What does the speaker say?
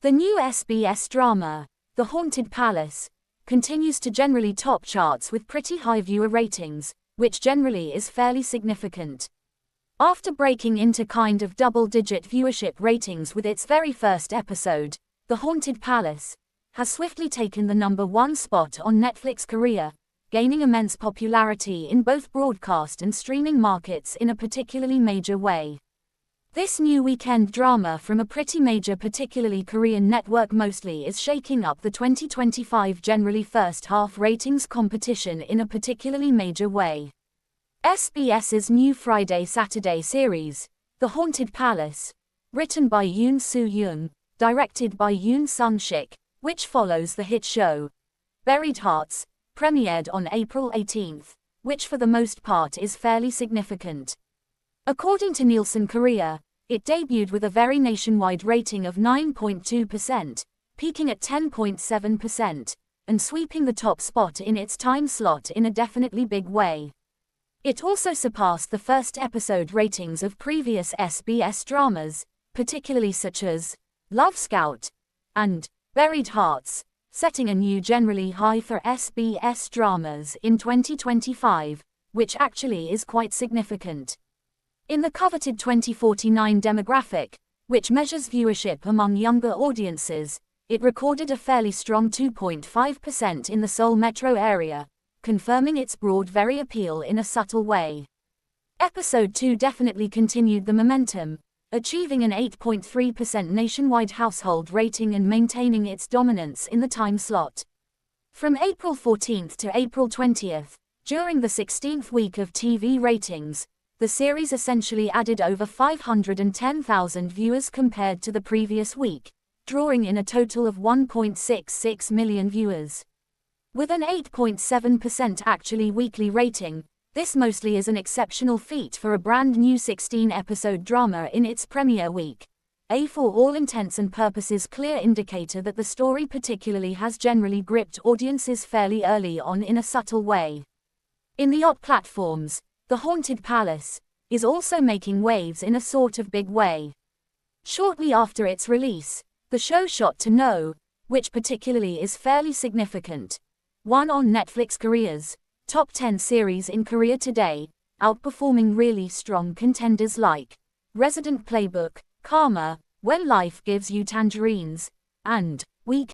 The new SBS drama, The Haunted Palace, continues to generally top charts with pretty high viewer ratings, which generally is fairly significant. After breaking into kind of double-digit viewership ratings with its very first episode, The Haunted Palace has swiftly taken the #1 spot on Netflix Korea, gaining immense popularity in both broadcast and streaming markets in a particularly major way. This new weekend drama from a pretty major, particularly Korean network mostly, is shaking up the 2025 generally first half ratings competition in a particularly major way. SBS's new Friday-Saturday series, The Haunted Palace, written by Yoon Soo-young, directed by Yook Sung Jae, which follows the hit show Buried Hearts, premiered on April 18, which for the most part is fairly significant. According to Nielsen Korea, it debuted with a very nationwide rating of 9.2%, peaking at 10.7%, and sweeping the top spot in its time slot in a definitely big way. It also surpassed the first episode ratings of previous SBS dramas, particularly such as Love Scout and Buried Hearts, setting a new generally high for SBS dramas in 2025, which actually is quite significant. In the coveted 2049 demographic, which measures viewership among younger audiences, it recorded a fairly strong 2.5% in the Seoul metro area, confirming its broad very appeal in a subtle way. Episode 2 definitely continued the momentum, achieving an 8.3% nationwide household rating and maintaining its dominance in the time slot. From April 14 to April 20, during the 16th week of TV ratings, the series essentially added over 510,000 viewers compared to the previous week, drawing in a total of 1.66 million viewers. With an 8.7% actually weekly rating, this mostly is an exceptional feat for a brand new 16-episode drama in its premiere week, a for all intents and purposes clear indicator that the story particularly has generally gripped audiences fairly early on in a subtle way. In the OTT platforms, The Haunted Palace is also making waves in a sort of big way. Shortly after its release, the show shot to No, which particularly is fairly significant, won on Netflix Korea's Top 10 series in Korea today, outperforming really strong contenders like Resident Playbook, Karma, When Life Gives You Tangerines, and Week.